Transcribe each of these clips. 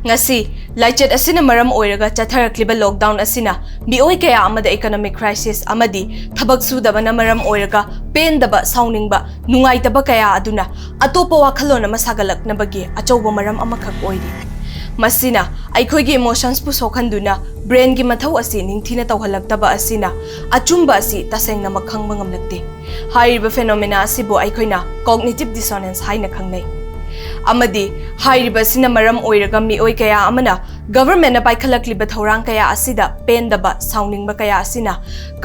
ngasi laichet asina maram oiraga chatharakliba lockdown asina mioi kaya amada economic crisis amadi thabak sudabana maram oiraga pendaba sauningba nungaitaba kaya aduna atopa wakhalona masagalaknabagi achauba maram amakhak oiri masina aikhoigi emotions pu sokhanduna brain gi mathau asi ningthina tawhalaktaba asina achumba asi tasengna makhangba ngamlakte hairiba phenomena asibo aikhoina cognitive dissonance haina khangnai amadi hairiba sina maram oiraga mioi kaya amana government na paikhalakliba thorang kaya asida pendaba sauningba kaya asina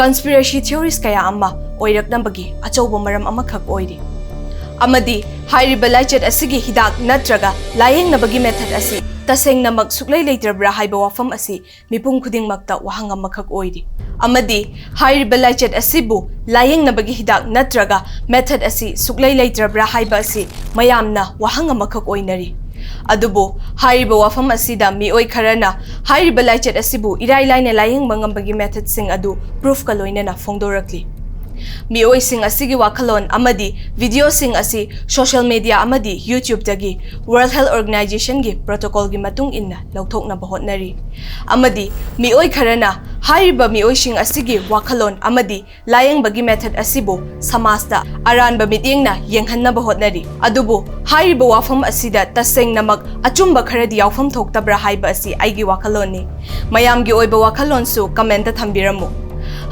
conspiracy theories kaya amma oiraknambagi achauba maram amakhak oiri amadi hairiba laichet asigi hidak natraga layengnabagi method asi tasengnamak suklai leitrabra haiba wafam asi mipum khudingmakta wahang amakhak oiri amadi hairiba laichet asibu layengnabagi hidak natraga method asi suklai leitrabra haiba asi mayamna wahang amakhak oinari adubu hairiba wafam asida mioi kharana hairiba laichet asibu irai laina layeng mangambagi method sing adu proof ka loinana phongdorakli mioi sing asigi wakhalon amadi video sing asi social media amadi YouTube dagi World Health Organization gi protocol gi matung inna lauthokna bahotnari amadi mioi kharana hairiba mioi sing asigi wakhalon amadi layeng bagi method asibo samasta aranba mitingna yenghanna bahotnari adubu hairiba wafam asida taseng namak achumba kharadi yawfam thoktabra haiba asi aigi wakhalon ni mayam gi oiba wakhalon su comment ta thambiramu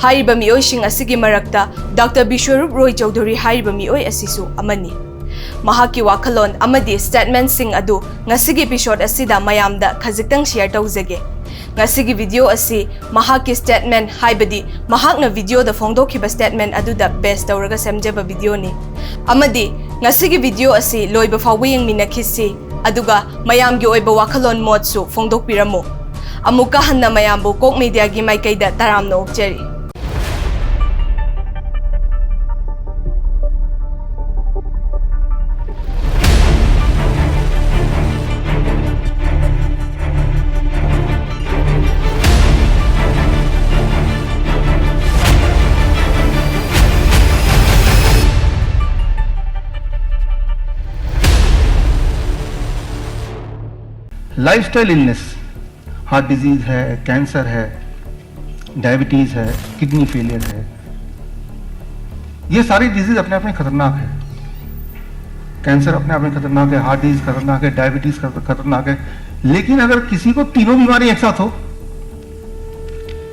hairiba mioi sing asigi marakta Dr. Bishwarup Roy Chowdhury hairiba mioi asisu amani mahaki wakhalon amadi statement sing adu ngasigi episode asida mayamda khajiktang share tawjage ngasigi video asi mahaki statement haibadi mahakna video da phongdokhiba statement adu da best tawraga semjaba video ni amadi ngasigi video asi loiba fawwe yengmina khisi aduga mayamgi oiba wakhalon modsu phongdokpiramo amuka hanna mayambu kok media gi maikaida taramna opcheri lifestyle illness heart disease है, cancer है, diabetes है, kidney failure है, ये सारी disease अपने आप में खतरनाक है। कैंसर अपने आप में खतरनाक है, हार्ट डिजीज खतरनाक है, डायबिटीज खतरनाक है। लेकिन अगर किसी को तीनों बीमारी एक साथ हो,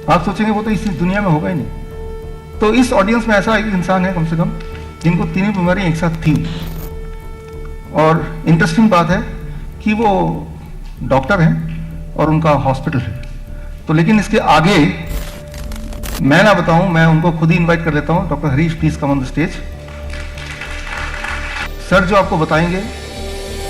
आप सोचेंगे वो तो इस दुनिया में होगा ही नहीं। तो इस ऑडियंस में ऐसा एक इंसान है कम से कम जिनको तीनों बीमारी एक साथ थी। और इंटरेस्टिंग बात है कि वो डॉक्टर हैं और उनका हॉस्पिटल है। तो लेकिन इसके आगे मैं ना बताऊं, मैं उनको खुद ही इनवाइट कर लेता हूं। Doctor Harish, please come on the stage. Sir जो आपको बताएंगे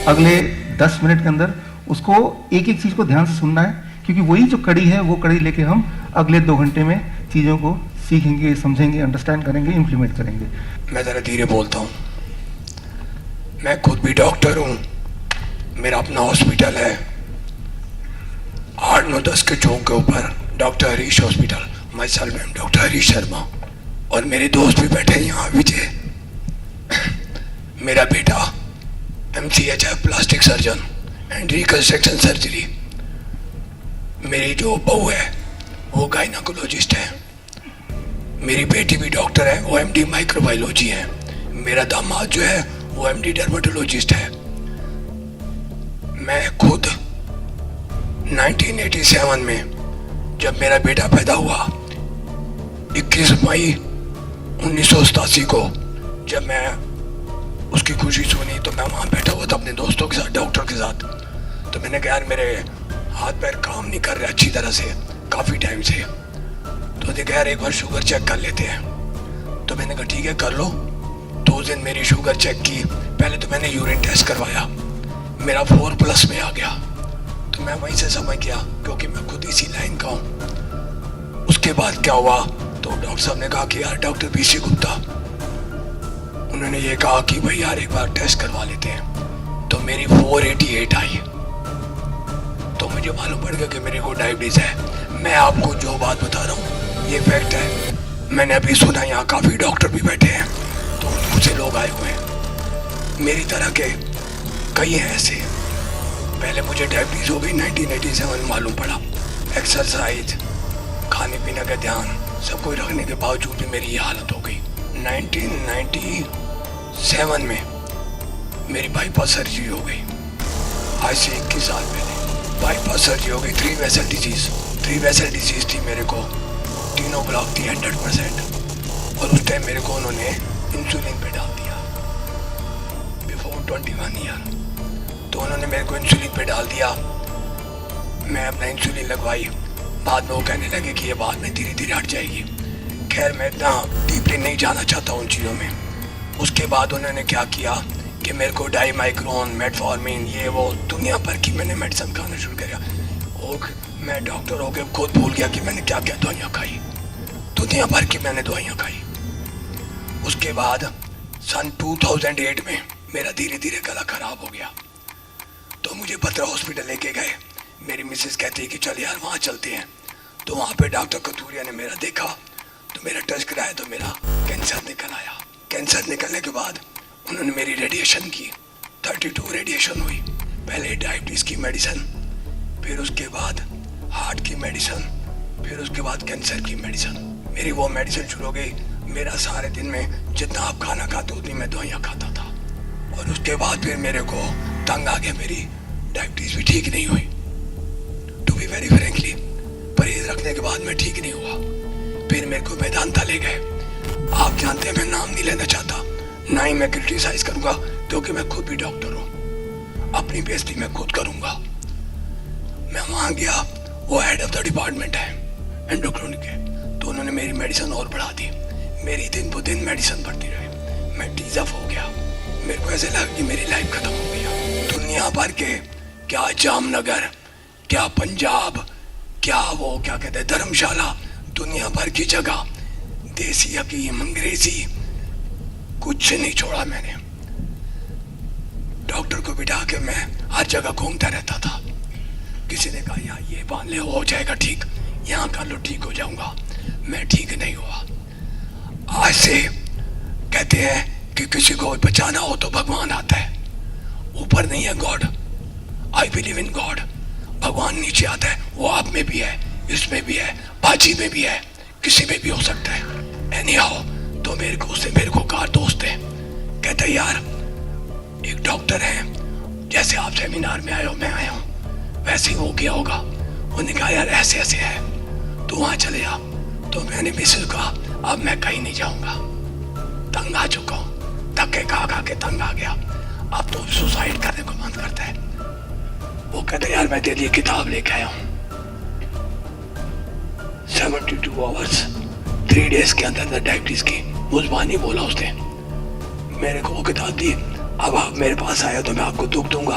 अगले 10 मिनट के अंदर, उसको एक एक चीज को ध्यान से सुनना है, क्योंकि वही जो कड़ी है वो कड़ी लेके हम अगले 2 घंटे में चीजों को सीखेंगे, समझेंगे, अंडरस्टैंड करेंगे, इंप्लीमेंट करेंगे। मैं जरा धीरे बोलता हूँ। मैं खुद भी डॉक्टर हूँ, मेरा अपना हॉस्पिटल है 8-9-10 के चौक के ऊपर, doctor Harish hospital. My self M doctor Harish Sharma, और मेरे दोस्त भी बैठे हैं यहाँ विजय। मेरा बेटा MCH है, plastic surgeon and reconstruction surgery. मेरी जो बहू है वो गायनाकोलॉजिस्ट है। मेरी बेटी भी डॉक्टर है, वो MD माइक्रोबायोलॉजी है। मेरा दामाद जो है वो MD डर्मेटोलॉजिस्ट है। मैं खुद 1987 में जब मेरा बेटा पैदा हुआ, 21 मई 1987 को जब मैं उसकी खुशी सुनी, तो मैं वहाँ बैठा हुआ था अपने दोस्तों के साथ, डॉक्टर के साथ। तो मैंने कहा यार मेरे हाथ पैर काम नहीं कर रहे अच्छी तरह से काफ़ी टाइम से। तो उसने कहा यार एक बार शुगर चेक कर लेते हैं। तो मैंने कहा ठीक है कर लो। तो उस दिन मेरी शुगर चेक की। पहले तो मैंने यूरिन टेस्ट करवाया, मेरा 4+ में आ गया। तो मैं वहीं से समझ गया, क्योंकि मैं खुद इसी लाइन का हूँ। उसके बाद क्या हुआ, तो डॉक्टर साहब ने कहा कि यार डॉक्टर BC गुप्ता, उन्होंने ये कहा कि भाई यार एक बार टेस्ट करवा लेते हैं। तो मेरी 488 आई। तो मुझे मालूम पड़ गया कि मेरे को डायबिटीज़ है। मैं आपको जो बात बता रहा हूँ ये फैक्ट है। मैंने अभी सुना यहाँ काफ़ी डॉक्टर भी बैठे हैं, तो दूर से लोग आए हुए हैं। मेरी तरह के कई हैं ऐसे। पहले मुझे डायबिटीज़ हो गई 1987 में मालूम पड़ा। एक्सरसाइज, खाने पीने का ध्यान सब कुछ रखने के बावजूद भी मेरी ये हालत हो गई। 1997 में मेरी बाईपास सर्जरी हो गई। आज से 21 साल पहले बाईपास सर्जरी हो गई। 3 वेसल डिजीज़ थी मेरे को, तीनों ब्लॉक थी 100%। और उस टाइम मेरे को उन्होंने इंसुलिन पे डाल दिया बिफोर 21 ईयर। तो उन्होंने मेरे को इंसुलिन पे डाल दिया, मैं अपना इंसुलिन लगवाई। बाद में वो कहने लगे कि ये बाद में धीरे धीरे हट जाएगी। खैर मैं इतना डीपली नहीं जाना चाहता उन चीज़ों में। उसके बाद उन्होंने क्या किया कि मेरे को डाईमाइक्रोन, मेटफॉर्मिन, ये वो दुनिया भर की मैंने मेडिसिन खाना शुरू किया। और मैं डॉक्टर हो के खुद भूल गया कि मैंने क्या क्या दवाइयाँ खाई। दुनिया भर की मैंने दवाइयाँ खाई। उसके बाद सन 2008 में मेरा धीरे धीरे गला खराब हो गया। तो मुझे बत्रा हॉस्पिटल लेके गए। मेरी मिसेस कहती है कि चल यार वहाँ चलते हैं। तो वहाँ पे डॉक्टर कतूरिया ने मेरा देखा, तो मेरा टेस्ट कराया तो मेरा कैंसर निकल आया। कैंसर निकलने के बाद उन्होंने मेरी रेडिएशन की, 32 रेडिएशन हुई। पहले डायबिटीज़ की मेडिसिन, फिर उसके बाद हार्ट की मेडिसिन, फिर उसके बाद कैंसर की मेडिसिन। मेरी वो मेडिसिन शुरू हो गई। मेरा सारे दिन में जितना आप खाना खाते उतनी मैं दवाइयाँ खाता था। और उसके बाद फिर मेरे को तंग आ गया, मेरी डायबिटीज़ भी ठीक नहीं हुई। टू बी वेरी फ्रेंकली, परहेज रखने के बाद मैं ठीक नहीं हुआ। फिर मेरे को वेदांता ले गए। आप जानते हैं मैं नाम नहीं लेना चाहता, ना ही मैं क्रिटिसाइज करूँगा, क्योंकि मैं खुद भी डॉक्टर हूँ। अपनी बेइज्जती मैं खुद करूँगा। मैं वहाँ गया, वो हेड ऑफ द डिपार्टमेंट है एंडोक्राइन के। तो उन्होंने मेरी मेडिसिन और बढ़ा दी। मेरी दिन ब दिन मेडिसिन बढ़ती रही। मैं टीजअप हो गया। मेरे को ऐसे लगा कि मेरी लाइफ खत्म हो गई। दुनिया भर के, क्या जामनगर, क्या पंजाब, क्या वो क्या कहते हैं धर्मशाला, दुनिया भर की जगह, देसी हकीम, अंग्रेजी, कुछ नहीं छोड़ा मैंने। डॉक्टर को बिठा के मैं हर जगह घूमता रहता था। किसी ने कहा यहाँ ये बांध ले हो जाएगा ठीक, यहाँ कर लो ठीक हो जाऊंगा। मैं ठीक नहीं हुआ। आज से कहते हैं कि किसी को बचाना हो तो भगवान आता है। ऊपर नहीं है God, I believe in God. भगवान नीचे आता है, वो आप में भी है, इसमें भी है, बाजी में भी है, किसी में भी हो सकता है। एनी हाउ, तो मेरे को कहा दोस्त है, कहता है यार एक डॉक्टर है, जैसे आप सेमिनार में आए हो मैं आया हूँ, वैसे ही हो गया होगा। उन्होंने कहा यार ऐसे ऐसे है, तो वहाँ चले जा। तो मैंने मिसेस कहा अब मैं कहीं नहीं जाऊँगा, तंग आ चुका हूँ, धक्के खा के तंग आ गया, अब तो सुसाइड करने को मन करता है। वो कहते यार मैं तेरे लिए किताब लेके आया हूँ, 72 आवर्स 3 डेज के अंदर डायबिटीज की। मुजबानी बोला उसने, मेरे को वो किताब दी। अब आप मेरे पास आया तो मैं आपको दुख दूंगा।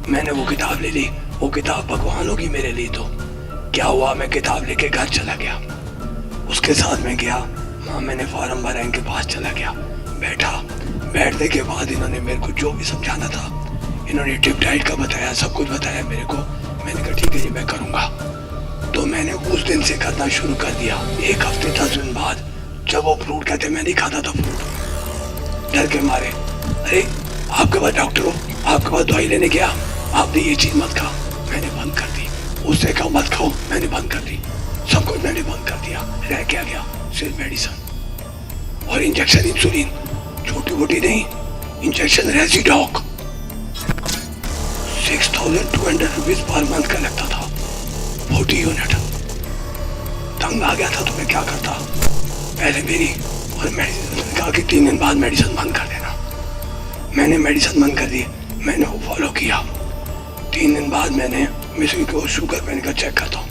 मैंने वो किताब ले ली। वो किताब भगवान होगी मेरे लिए। तो क्या हुआ, मैं किताब लेके घर चला गया। उसके साथ में गया, वहाँ मैंने फॉर्म भरा, इनके पास चला गया, बैठा। बैठने के बाद इन्होंने मेरे को जो भी समझाना था, इन्होंने टिप डाइट का बताया, सब कुछ बताया मेरे को। मैंने कहा ठीक है जी मैं करूँगा। तो मैंने उस दिन से करना शुरू कर दिया। 1 हफ्ते 10 दिन बाद जब वो फ्रूट कहते मैं नहीं खाता था फ्रूट, डर के मारे। अरे आपके पास डॉक्टर हो, आपके पास दवाई लेने गया, आपने ये चीज़ मत खा, मैंने बंद कर दी। उससे कहा मत खाओ, मैंने बंद कर दी। सब कुछ मैंने बंद कर दिया। रह क्या गया, सिर्फ मेडिसिन और इंजेक्शन, इंसुलिन, छोटी मोटी नहीं, इंजेक्शन रेजिडॉक 6200 रुपीज पर मंथ का लगता था, 40 यूनिट। तंग आ गया था तो मैं क्या करता, पहले मेरी और मेडिसिन कहा कि 3 दिन बाद मेडिसिन बंद कर देना। मैंने मेडिसिन बंद कर दी, मैंने वो फॉलो किया। 3 दिन बाद मैंने मिसेस को शुगर मैंने का चेक करता हूँ।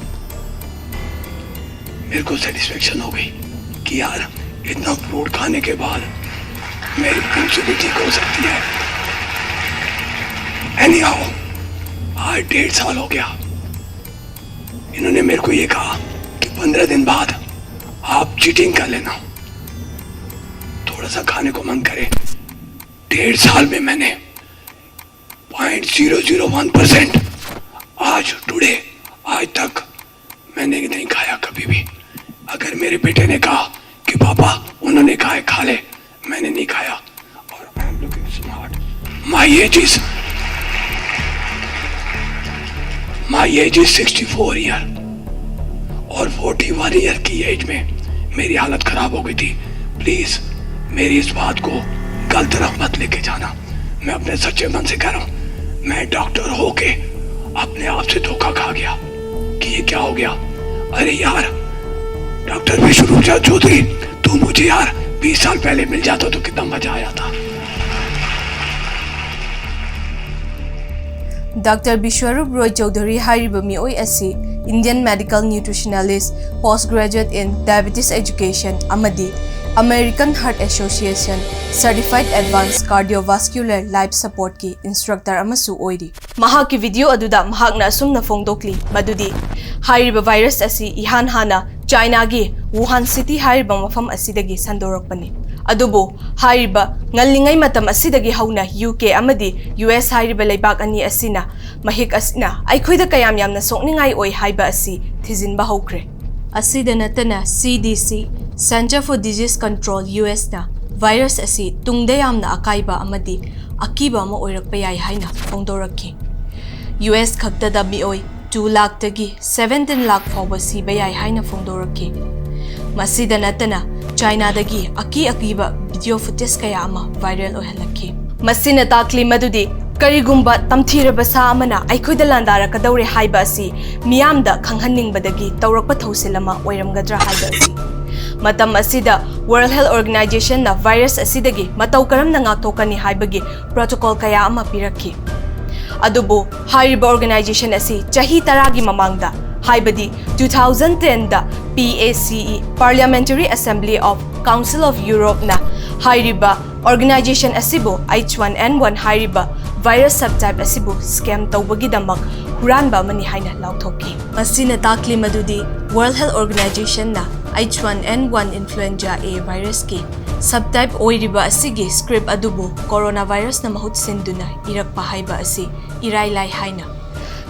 मेरे को सेटिस्फेक्शन हो गई कि यार इतना फ्रूट खाने के बाद मेरी इंसुलिन ठीक हो सकती है। एनी हाउ, आज 1.5 साल हो गया। इन्होंने मेरे को ये कहा कि 15 दिन बाद आप चीटिंग कर लेना, थोड़ा सा खाने को मन करे। 1.5 साल में मैंने 0.001% आज टुडे आज तक मैंने नहीं खाया कभी भी। अगर मेरे बेटे ने कहा कि पापा उन्होंने कहा है खा ले, मैंने नहीं खाया। और I am looking smart, my age is my age is 64 year और 41 ईयर की एज में मेरी हालत खराब हो गई थी। प्लीज मेरी इस बात को गलत तरफ मत लेके जाना। मैं अपने सच्चे मन से कह रहा हूँ, मैं डॉक्टर होके अपने आप से धोखा खा गया कि ये क्या हो गया। अरे यार डॉक्टर विश्वरूप चौधरी, तू मुझे यार 20 साल पहले मिल जाता तो कितना मजा आया था। Dr. Bishwarup Roy Chaudhary hariba mioi asi Indian medical nutritionalist, postgraduate in diabetes education amadi American Heart Association Certified Advanced Cardiovascular Life Support ki instructor amasu oiri. Mahaki video aduda mahakna asumna fongdokli madudi hariba virus asi ihan hana China gi Wuhan City hariba mafam asidagi sandorokpani. Adubo hariba ngalingay matam asidagi hauna UK amadi US hariba laybak ani asina mahik asina aikhoida kayam yamna sokningai oi haiba asi thizinba hokre. Asida natana CDC Center for Disease Control US na virus asi tungda yamna akaiba amadi akiba ma oirakpa yai haina fongdorakki. US khakta da mioi 2 lakh tagi 17 lakh fawba siba yai haina fongdorakki. Masida natana China dagi akiba video footage kaya ama viral ohalakki. Masina takli madudi karigumba tamthiraba sa amana aikhoida landara kadaure haiba asi miyamda khanghanningbadagi tawrakpa thausilama oiramgadra haiba asi. Matam asida World Health Organization na virus asidagi mataw karamna ngaktokani haibagi protocol kaya ama pirakki. Adubo hariba organization asi chahi taragi mamangda haibadi 2010 da PACE Parliamentary Assembly of Council of Europe na hariba organization asibo H1N1 hariba virus subtype asibo scam tawbagi damak huranba mani haina lauthoki. Masina takli madudi World Health Organization na H1N1 influenza A virus ki subtype oiriba asigi script adubo coronavirus na mahut sinduna irakpa haiba asi irailai haina.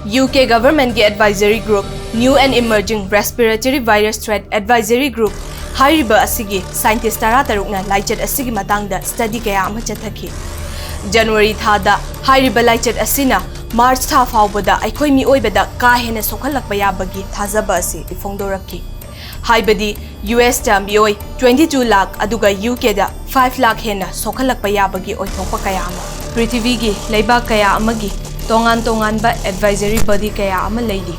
UK government ki advisory group New and Emerging Respiratory Virus Threat Advisory Group hariba asigi scientist tara tarukna laichat asigi matangda study kaya ama chathaki. January thada hariba laichat asina March tha fawbada aikoi mi oibada ka hena sokhalakpa yabagi thazaba asi ifongdorakki. Haibadi US da mioi 22 lakh aduga UK da 5 lakh hena sokhalakpa yabagi oithokpa kaya ama. Prithivigi leiba kaya amagi tongan ba advisory body kaya ama leidi.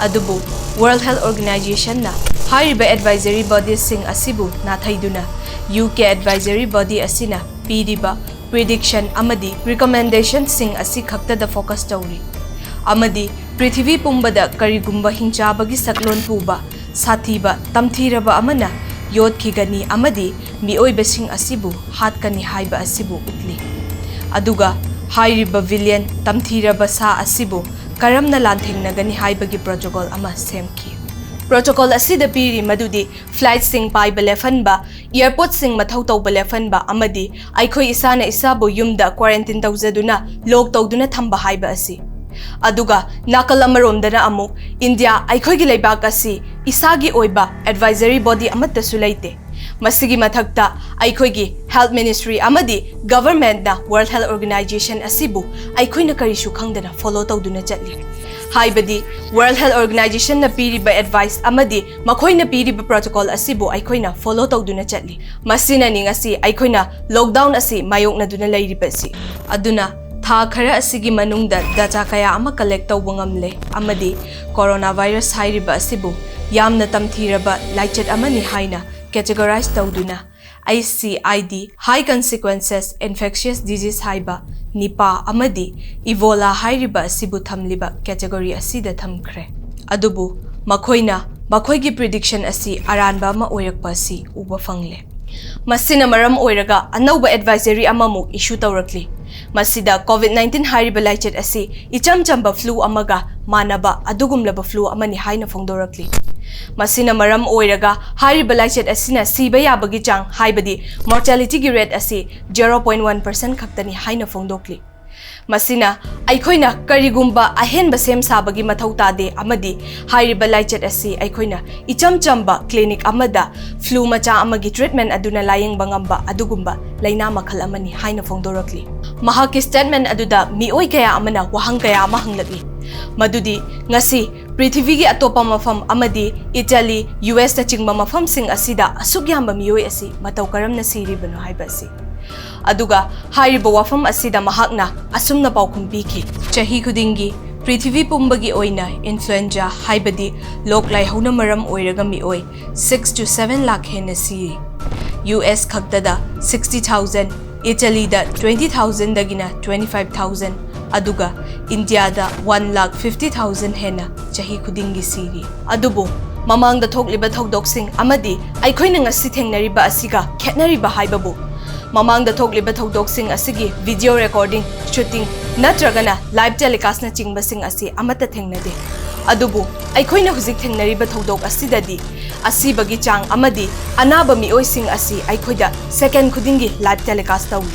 Adubu World Health Organization na hariba advisory body sing asibu nathaiduna UK advisory body asina piriba prediction amadi recommendation sing asi khakta da focus tawri. Amadi Prithivi pumbada karigumba hinjabagi saklon puba sathiba tamthiraba amana yod khigani amadi mioi sing asibu hatkani haiba asibu utli. Aduga hariba villain tamthiraba sa asibu karamna lanthingnagani haibagi protocol ama semki. Protocol asida piri madudi flight sing pai balefanba airport sing mathau taw balefanba amadi aikhoi isana isabu yumda quarantine tawjaduna log tawduna thamba haiba asi. Aduga nakal amaromdana amuk India aikhoi gi leibak asi isagi oiba advisory body amatta sulaite. Masigi mathakta aikhoi gi health ministry amadi government na World Health Organization asibu aikhoi na karishu khangdana follow tawduna chatli. Haibadi World Health Organization na piriba advice amadi makhoi na piriba protocol asibu aikhoi na follow tawduna chatli. Masina ning asi aikhoi na lockdown asi mayok na duna lairiba si. Aduna tha khara asigi manungda data kaya ama collect tawba ngamle amadi coronavirus hairiba asibu yamna tamthiraba laichat amani haina categorize tawduna ICID high consequences infectious disease haiba Nipah amadi Ebola hairiba asibu thamliba category asida thamkhre. Adubu makhoina makhoigi prediction asi aranba ama oirakpa asi uba fangle. Masina maram oiraga anauba advisory amamu issue tawrakli. Masida COVID-19 hariba laichat asi icham chamba flu amaga manaba adugumlaba flu amani haina fongdorakli. Masina maram oiraga hariba laichat asina siba yabagi chang haibadi mortality gi rate asi 0.1% khaktani haina fongdokli. Masina aikhoina karigumba ahenba sem sabagi mathau tade amadi hariba laichat asi aikhoina icham chamba clinic amada flu macha amagi treatment aduna layeng bangamba adugumba laina makhal amani haina fongdorakli. Mahaki statement aduda mioi kaya amana wahang kaya ama hanglakli. मदुदी ngasi पृथ्वी की अतोपा मफम अमदी Italy US ना चिंगबा मफम सिंग असिदा असुक याम्बा मियोय असि मतौ करमना सिरिबनो हाइबसि अदुगा हारिबो वाफम असिदा महाकना असुमना पाउखुम पीखि चही खुदिंगी पृथ्वी पुंबगी ओइना influenza हाइबदी लोक लाइहौना मरम ओइरगा मियोय 6 to 7 lakh हेना सिरि US खक्तदा 60,000 Italy दा 20,000 दगिना 25,000 अदुगा India दा 1,50,000 हेना चही खुदिंगी सिरि अदुबो ममांग दा थोकलिबा थौदोकसिंग अमदी आइखोइना ngasi थेंगनरिबा असिगा खेतनरिबा हाइबबो ममांग दा थोकलिबा थौदोकसिंग असिगी वीडियो रिकॉर्डिंग शूटिंग नत्रगना लाइव टेलीकास्ट ना चिंगबसिंग असि अमता थेंगनदे अदुबो आइखोइना हुजिक थेंगनरिबा थौदोक असिददी असिबगी चांग अमदी अनाबा मिओइसिंग असि आइखोइदा सेकेंड खुदिंगी लाइव टेलीकास्ट तौली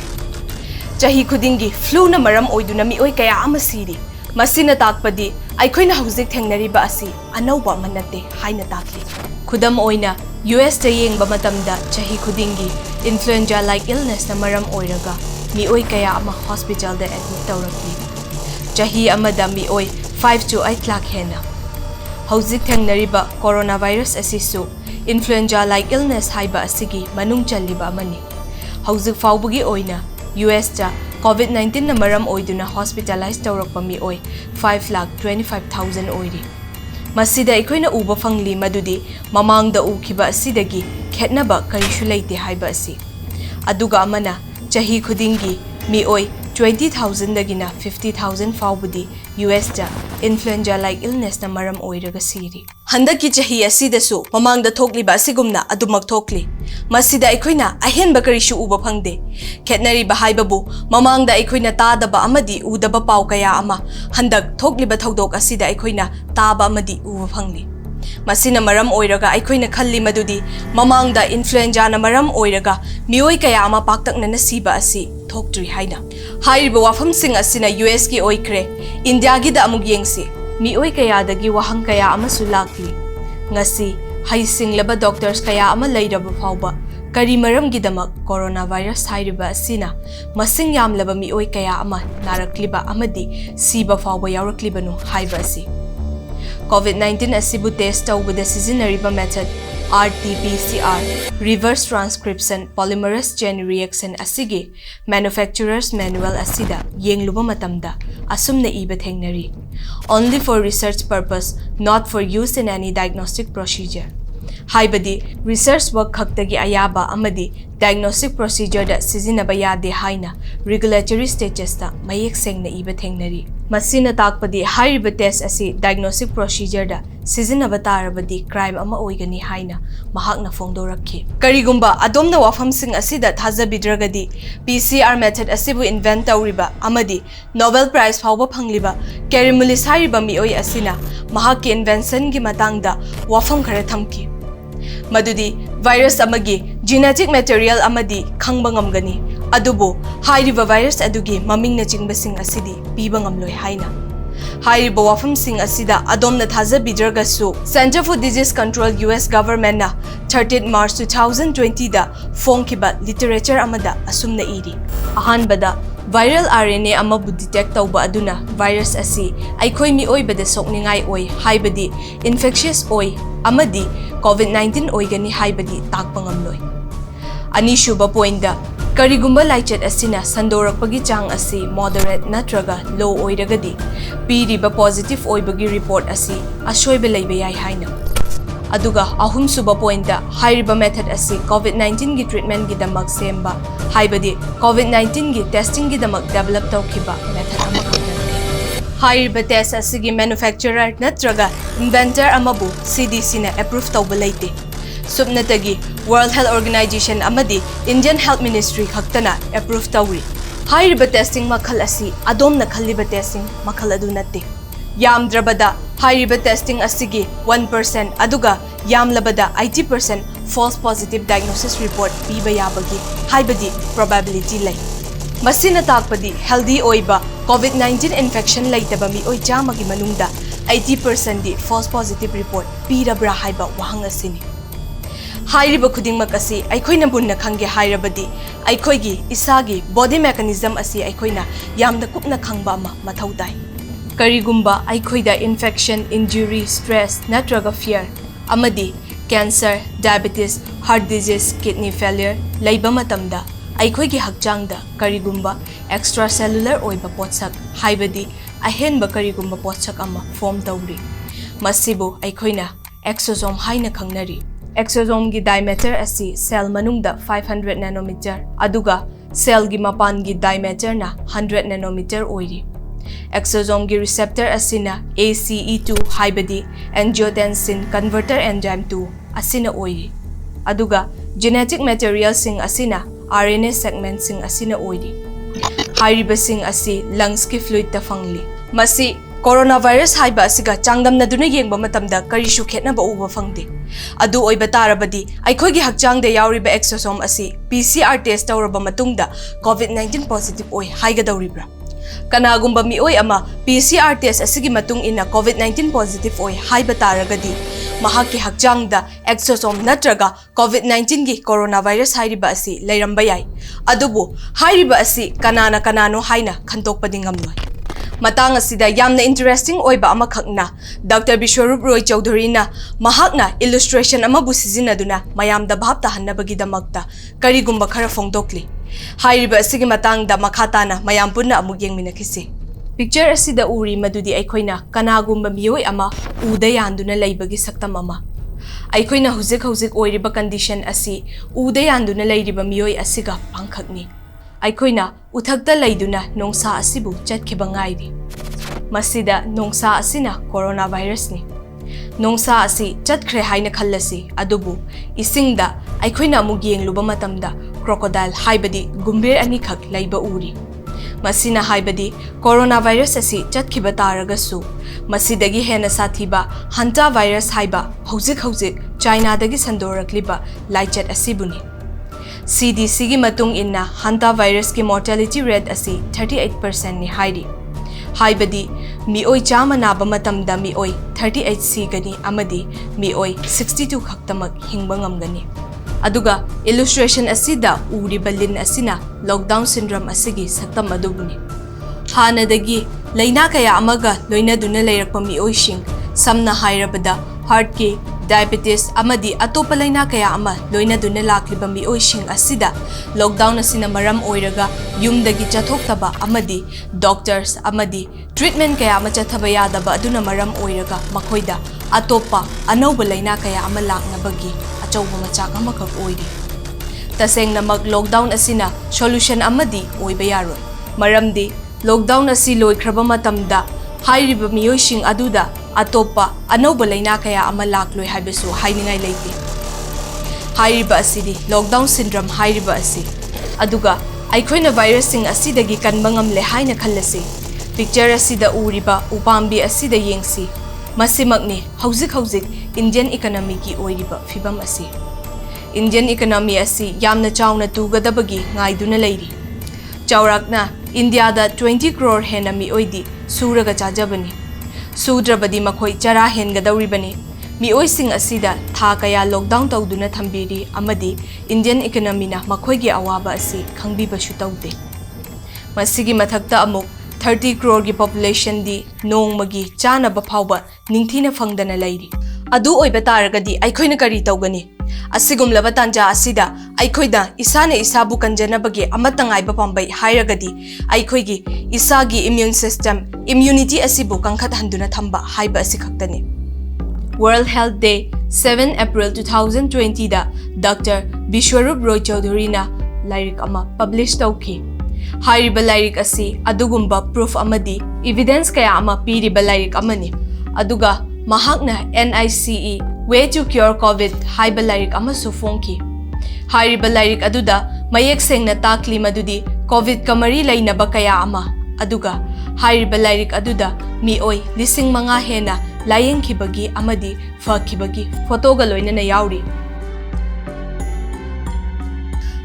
चही खुदिंगी फ्लू ना मरम ओइदुना मिओइ कया अमा सिरि मसिना ताकपदी आइखोइना हुजिक थेंगनरिबा असि अनौबा मनते हाइना ताकली खुदम ओइना यूएस दा येंगबा मतमदा चही खुदिंगी इन्फ्लुएंजा लाइक इलनेस ना मरम ओइरगा मिओइ कया अमा हॉस्पिटल दा एडमिट तौरकली चही अमदा मिओइ 5 to 8 लाख हेना हौजिक थेंगनरिबा कोरोना वायरस असिसु इन्फ्लुएंजा लाइक इलनेस हाइबा असिगी मनुंग चल्लिबा अमनी हौजिक फाउबगी ओइना यूएस दा कोविड-19 ना मरम ओइदुना हॉस्पिटलाइज तौरकपा मिओइ 5,25,000 ओइरी मसिदा अखोइना उबा फंगली मदुदी ममांगदा उखिबा असिदगी खेतनबा करिसु लैते हाइबा असि अदुगा अमना चही खुदिंगी मिओइ 20,000 दगिना 50,000 फाउबदी यूएस दा इन्फ्लुएंजा लाइक इलनेस ना मरम ओइरगा सिरि हंदकी चही असिदसु ममांगदा थोकलिबा असिगुमना अदुमक थोकली मसिदा अखोइना अहेनबा करिसु उबा फंगदे खेतनरिबा हाइबबु ममांगदा अखोइना तादबा अमदी उदबा पाउ कया अमा हंदक थोकलिबा थौदोक असिदा अखोइना ताबा अमदी उबा फंगली मसिना मरम ओइरगा अखोइना खल्ली मदुदी ममांगदा इन्फ्लुएंजा ना मरम ओइरगा मिओइ कया अमा पाक्तकना सिबा असि थोक्ट्री हाइना हाइरिबा वाफम सिंग असिना यूएस की ओइक्रे इंडिया की दा अमुक येंगसी मिओइ कया दगी वहंग कया अमसु लाक्ली ngasi हाइसिंगलबा डॉक्टर्स कया अमा लैरबा फाउबा करी मरम गिदमक कोरोना वायरस हाइरिबा असिना मसिंग यामलबा मिओइ कया अमा नारक्लिबा अमदी सीबा फाउबा यावरक्लिबनु हाइबा असि कोविड-19 असिबु टेस्ट तौबदा सिजिनरिबा method RT-PCR reverse transcription polymerase chain reaction asigi manufacturers manual asida yengluba matamda asumna iba thengnari only for research purpose not for use in any diagnostic procedure haibadi research work khaktagi ayaba amadi diagnostic procedure da sizinaba yade haina regulatory stages ta mayek sengna iba thengnari masina takpadi hairiba test asi diagnostic procedure da sizinaba tarabadi crime ama oigani haina mahakna fongdorakhi karigumba adomna wafam sing asida thajabidragadi PCR method asibu invent tawriba amadi Nobel Prize fawba phangliba Karimulis hairiba mioi asina mahakki invention gi matangda wafam khara thamki madudi virus amagi genetic material amadi khangba ngamgani adubo hairiba virus adugi mamingna chingbasing asidi piba ngamloi haina हाइरिबा वाफम सिंग असिदा अदोमना थाजाबिद्रगसु Center for Disease Control US government na 13 March 2020 da फोंखिबा literature amada asumna iri ahanbada viral RNA amabu detect tauba aduna virus asi aikhoi mi oibada sokningai oi haibadi infectious oi amadi COVID-19 oigani haibadi takpangamloi anishuba point da Karigumba laichet asina sandorakpagi chang asi moderate natraga low oiragadi piriba positive oibagi report asi ashoiba leiba yai haina aduga ahum suba point da hairiba method asi COVID-19 gi treatment gi damak semba haibadi COVID-19 gi testing gi damak develop tawkiba method ama hairiba test asi gi manufacturer natraga inventor amabu CDC na approve tawba leite Subnatagi World Health Organization amadi Indian Health Ministry khaktana approve tawri hairiba testing makhal asi adom na khaliba testing makhal adu natte yamdrabada hairiba testing asigi 1% aduga yamlabada 80% false positive diagnosis report piba yabagi haibadi probability lay masina takpadi healthy oiba COVID-19 infection laitaba mi oi jamagi manungda 80% di false positive report pirabra haiba wahang asini हाइरिबा खुदिंगमक असि आइखोइना बुन्ना खंगे हाइरबदी आइखोइगी इसागी body mechanism असि आइखोइना यामना कुपना खंगबा अमा मथौ ताइ Karigumba aikoida infection, injury, stress, natraga fear, amadi cancer, diabetes, heart disease, kidney failure, leiba matamda, aikoigi hakchangda karigumba extracellular oiba potsak, haibadi ahenba karigumba potsak ama form tawri. Masibu aikoina exosome haina khangnari. Exosome gi diameter asi cell manungda 500 nanometer, aduga cell gi mapan gi diameter na 100 nanometer oiri. Exosome gi receptor asina ACE2 haibadi angiotensin converter enzyme 2 asina oiri. Aduga genetic material sing asina RNA segment sing asina oiri. Hairiba sing asi lungs ki fluid ta fangli. Masi coronavirus haiba asiga changdam na duna yengba matamda karishu khetna ba uba fangde. Adu oiba tarabadi aikoigi hakchangda yauriba exosome asi PCR test tawraba matungda COVID-19 positive oi haiga dawribra. Kanagumba mioi ama PCR test asigi matung ina COVID-19 positive oi haiba taragadi mahaki hakchangda exosome natraga COVID-19 gi coronavirus hairiba asi leiramba yai. Adubu hairiba asi kanano haina khantokpadi ngamloi. Matang asida yamna interesting oiba ama khakna Dr. Bishwarup Roy Chaudhary na mahakna illustration ama bu sizinaduna mayamda bhab tahannabagi damakta karigumba khara fongdokli. Hairiba asigi matangda makhatana mayam punna amuk yengminakisi. Picture asida uri madudi aikoina kanagumba miyoi ama uda yanduna laibagi saktam ama. Aikoina huzik oiriba condition asi uda yanduna lairiba miyoi asiga pangkhakni. Aikoina uthakta laiduna nongsa asibu chatkhiba ngairi. Masida nongsa asina coronavirus ni. Nongsa asi chatkre haina khallasi adubu isingda aikoina amuk yengluba matamda crocodile haibadi gumbir ani khak laiba uri. Masina haibadi coronavirus asi chatkhiba taragasu masidagi hena sathiba hanta virus haiba hauzik China dagi sandorakliba laichat asibuni. CDC gi matung inna hanta virus ki mortality rate asi 38% ni hairi. Haibadi mioi chama naba matamda mioi 38 sigani amadi mioi 62 khaktamak hingba ngamgani. Aduga illustration asida uri balin asina lockdown syndrome asigi saktam adubuni. Hanadagi laina kaya amaga loina duna layrakpa mioi shing samna hairabada heart ki diabetes amadi atopa laina kaya ama loina duna lakliba mioi shing asida lockdown asina maram oiraga yumdagi chathoktaba amadi doctors amadi treatment kaya ama chathaba yadaba aduna maram oiraga makhoida atopa anauba laina kaya ama laknabagi achauba machak amakak oiri. Tasengna mag lockdown asina solution amadi oiba yaroi. Maramdi lockdown asi loikraba matamda hairiba miyoishing aduda atopa anauba laina kaya ama lakloi haibasu hainingai leite. Hairiba asidi lockdown syndrome hairiba asi. Aduga aikoina virus sing asidagi kanba ngamle haina khallasi. Picture asida uriba upambi asida yengsi. Masimakni hauzik Indian economy ki oiriba fibam asi. Indian economy asi yamna chawna tugadabagi ngaiduna leiri. Chawrakna India da 20 crore hena mi oidi suraga chajabani. Sudrabadi makhoi chara henga dauribani. Mi oi sing asida tha kaya lockdown tawduna thambiri amadi Indian economy na makhoi gi awaba asi khangbiba shu tawde. Masigi mathakta amuk 30 crore ki population di nongmagi chana ba phawba ningthina phangdana lairi. Adu oiba taragadi aikoina kari tawgani. Asigumlaba tanja asida aikoida isana isabu kanjanabagi amatangaiba pambai hairagadi aikoigi isagi immune system immunity asibu kangkhat handuna thamba haiba asikhaktani. World Health Day 7 April 2020 da Dr. Bishwarup Roy Chaudhary na lyric ama publish tawki. Hairiba lyric asi adugumba proof amadi evidence kaya ama piriba lyric amani. Aduga mahakna NICE Way to Cure COVID haiba lyric amasu fongki. Hairiba lyric aduda mayek sengna takli madudi COVID kamari lainaba kaya ama. Aduga hairiba lyric aduda mioi lising mga hena layeng kibagi amadi fa kibagi photoga loina na yauri.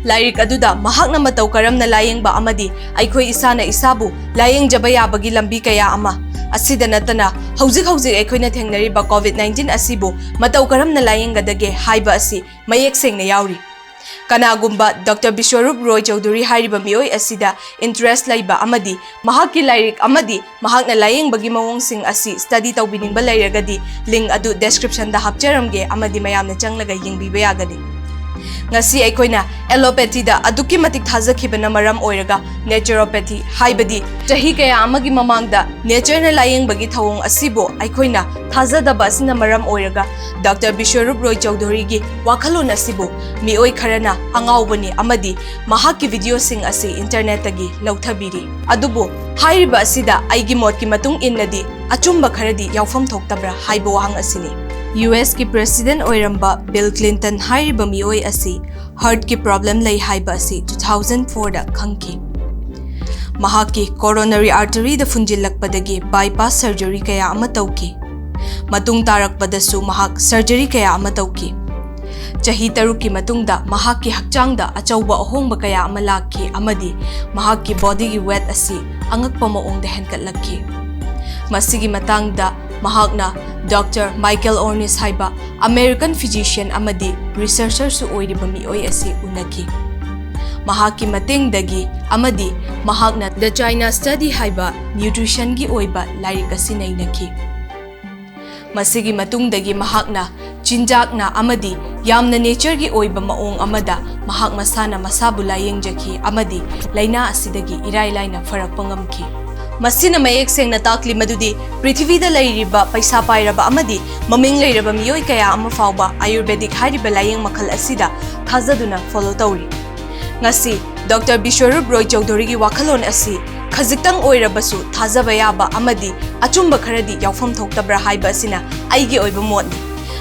Lyric aduda mahakna mataw karam na layeng ba amadi aikoi isana isabu layeng jabaya bagi lambi kaya ama. Asida natana hauzik aikoina thengnariba COVID-19 asibu mataw karam na layeng gadage haiba asi mayek sengna yauri. Kanagumba Dr. Bishwarup Roy Chowdhury hariba mioi asida interest laiba amadi mahakki lairik amadi mahakna layeng bagi mawong asi study tawbining ba lairagadi link adu description da hapcharamge amadi mayamna changlaga yengbiba yagadi. Ngasi aikoina allopathy da aduki matik thazakibana maram oiraga naturopathy haibadi chahi kaya amagi mamangda nature na layeng bagi thawong asibo aikoina thazadaba asina maram oiraga Dr. Bishwarup Roy Chowdhury gi wakhalon asibo mioi kharana angaubani amadi mahakki video sing asi internet tagi lauthabiri adubo hairiba asida aigi mot ki matung innadi achumba kharadi yaufam thoktabra haibo wahang asini. US ki President oiramba Bill Clinton hairiba mioi asi heart ki problem lay haiba asi 2004 da khangki. Mahaki coronary artery da funjilakpadagi bypass surgery kaya ama tawki. Matung tarakpadasu mahak surgery kaya ama tawki. Chahi taruki matungda mahaki hakchangda achauba ahongba kaya ama lakki amadi mahaki body ki weight asi angakpa maong da henkatlakki. Masigi matangda mahakna Dr. Michael Ornish haiba American physician amadi researcher su oiriba mioi asi unaki. Mahaki matengdagi amadi mahakna The China Study haiba nutrition gi oiba lairik asi nainaki. Masigi matungdagi mahakna chinjakna amadi yamna nature gi oiba maong amada mahak masana masabu layengjaki amadi laina asidagi irai laina farakpa ngamki. Masina mayek sengna takli madudi prithivida lairiba paisa pairaba amadi maming lairaba miyoi kaya ama fauba ayurvedic hariba layeng makhal asida thazaduna follow tawri. Ngasi Dr. Bishwarup Roy Chowdhury gi wakhalon asi khajiktang oirabasu thazaba yaba amadi achumba kharadi yaufam thoktabra haiba asina aigi oiba motni.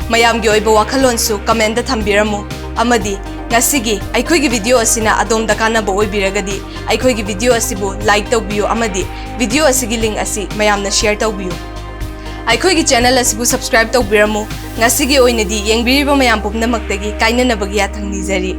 Mayam gi oiba wakhalon su comment da thambiramu amadi ngasigi aikoigi video asina adom dakana bo oibiragadi aikoigi video asibu like tawbiyo amadi video asigi link asi mayamna share tawbiyo aikoigi channel asibu subscribe tawbiramu ngasigi oinadi yengbiriba mayam pumnamakdagi kainanabagi yathang nijari.